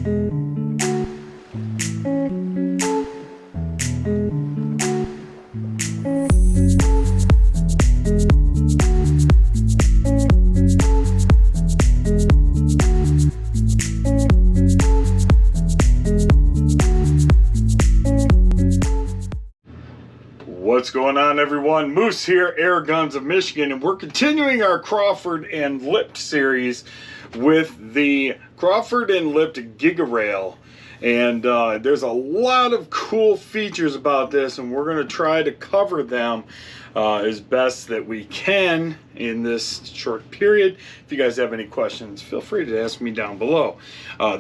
What's going on, everyone? Moose here, Air Guns of Michigan, and we're continuing our Crawford and Lipped series with the Crawford and Lipped Giga-Rail. And there's a lot of cool features about this, and we're going to try to cover them as best that we can in this short period. If you guys have any questions, feel free to ask me down below.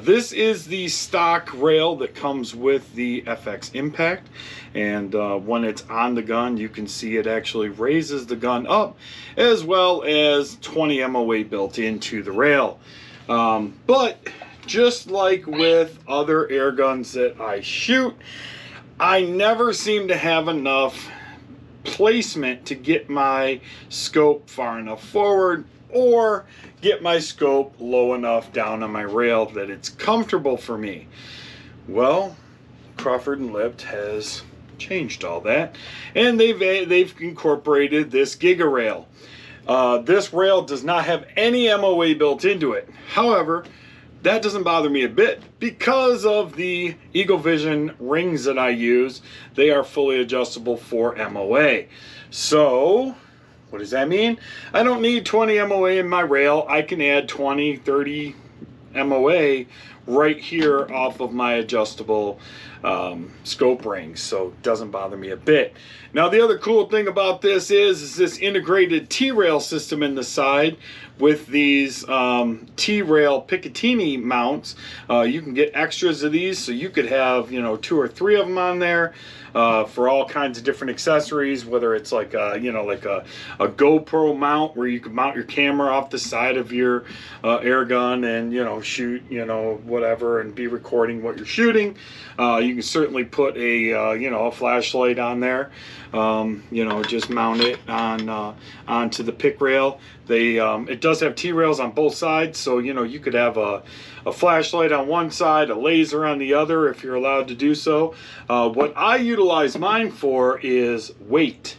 This is the stock rail that comes with the FX Impact, and when it's on the gun, you can see it actually raises the gun up, as well as 20 MOA built into the rail. But just like with other air guns that I shoot, I never seem to have enough placement to get my scope far enough forward or get my scope low enough down on my rail that it's comfortable for me. Well, Crawford and Lipped has changed all that, and they've incorporated this Giga-Rail. This rail does not have any MOA built into it. However, that doesn't bother me a bit because of the Eagle Vision rings that I use. They are fully adjustable for MOA. So what does that mean? I don't need 20 MOA in my rail. I can add 20, 30 MOA right here off of my adjustable scope rings, so it doesn't bother me a bit. Now, the other cool thing about this is this integrated T-rail system in the side with these T-rail Picatinny mounts. You can get extras of these, so you could have, you know, 2 or 3 of them on there for all kinds of different accessories, whether it's like you know, like a GoPro mount where you can mount your camera off the side of your air gun and, you know, shoot, you know, whatever, and be recording what you're shooting. You can certainly put a you know, a flashlight on there. You know, just mount it on onto the pick rail. It does have T-rails on both sides, so, you know, you could have a flashlight on one side, a laser on the other, if you're allowed to do so. What I utilize mine for is weight.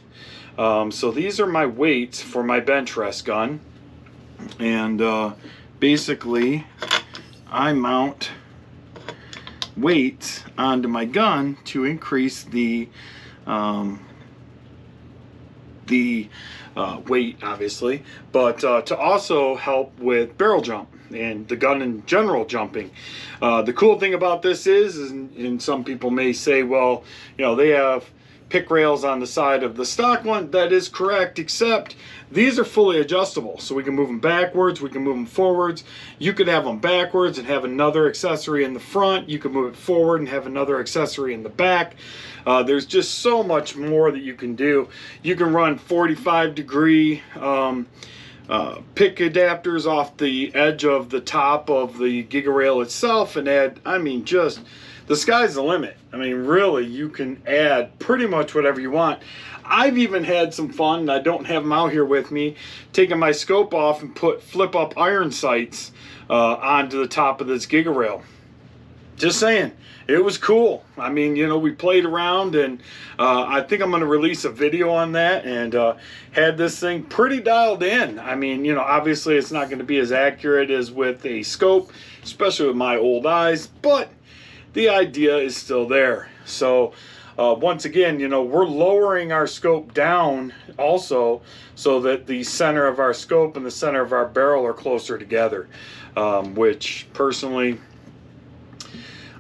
So these are my weights for my bench rest gun, and basically I mount weights onto my gun to increase the weight, obviously, but to also help with barrel jump and the gun in general jumping. The cool thing about this is, and some people may say, well, you know, they have pick rails on the side of the stock one. That is correct, except these are fully adjustable, so we can move them backwards, we can move them forwards. You could have them backwards and have another accessory in the front. You could move it forward and have another accessory in the back. There's just so much more that you can do. You can run 45-degree pick adapters off the edge of the top of the Giga-Rail itself and add, I mean, just the sky's the limit. I mean, really, you can add pretty much whatever you want. I've even had some fun, and I don't have them out here with me, taking my scope off and put flip-up iron sights onto the top of this Giga-Rail. Just saying, it was cool. I mean, you know, we played around, and I think I'm going to release a video on that, and had this thing pretty dialed in. I mean, you know, obviously it's not going to be as accurate as with a scope, especially with my old eyes, but the idea is still there. So once again, you know, we're lowering our scope down also so that the center of our scope and the center of our barrel are closer together, which personally,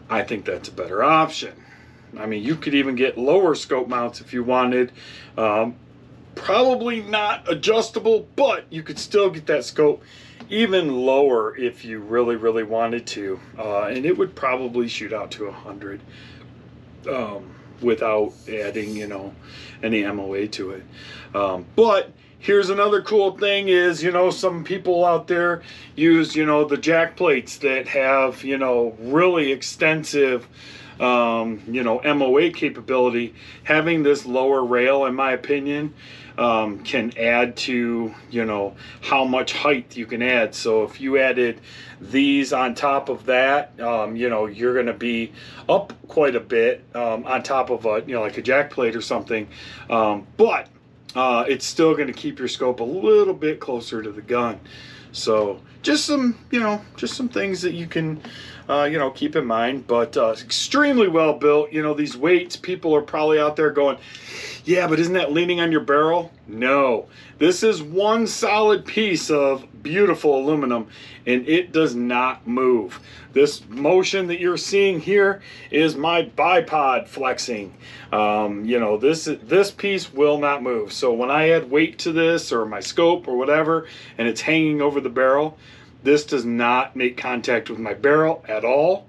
I think that's a better option. I mean, you could even get lower scope mounts if you wanted. Probably not adjustable, but you could still get that scope even lower if you really, really wanted to. And it would probably shoot out to 100 without adding, you know, any MOA to it. But here's another cool thing is, you know, some people out there use, you know, the jack plates that have, you know, really extensive you know, MOA capability, having this lower rail, in my opinion, can add to, you know, how much height you can add. So if you added these on top of that, you know, you're going to be up quite a bit on top of a, you know, like a jack plate or something. But it's still going to keep your scope a little bit closer to the gun. So just some, you know, just some things that you can, you know, keep in mind. But extremely well built. You know, these weights, people are probably out there going, yeah, but isn't that leaning on your barrel? No, this is one solid piece of beautiful aluminum, and it does not move. This motion that you're seeing here is my bipod flexing. You know, this piece will not move. So when I add weight to this, or my scope or whatever, and it's hanging over the barrel, this does not make contact with my barrel at all,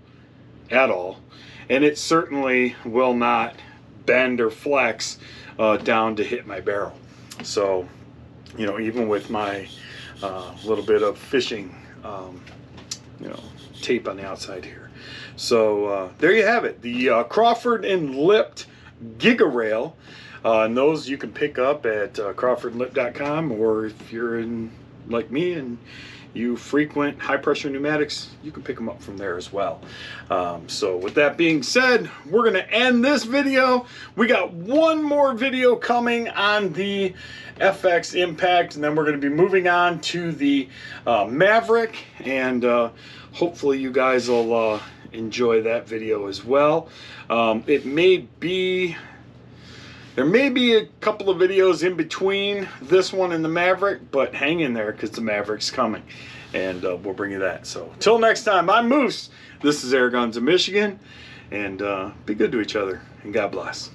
and it certainly will not bend or flex down to hit my barrel. So, you know, even with my little bit of fishing, you know, tape on the outside here. So there you have it, the Crawford and Lipped Giga-Rail. And those you can pick up at crawfordandlipped.com, or if you're in like me and you frequent high pressure pneumatics, you can pick them up from there as well. So with that being said, we're going to end this video. We got one more video coming on the FX Impact, and then we're going to be moving on to the Maverick, and hopefully you guys will enjoy that video as well. There may be a couple of videos in between this one and the Maverick, but hang in there because the Maverick's coming, and we'll bring you that. So till next time, I'm Moose. This is Air Guns of Michigan, and be good to each other, and God bless.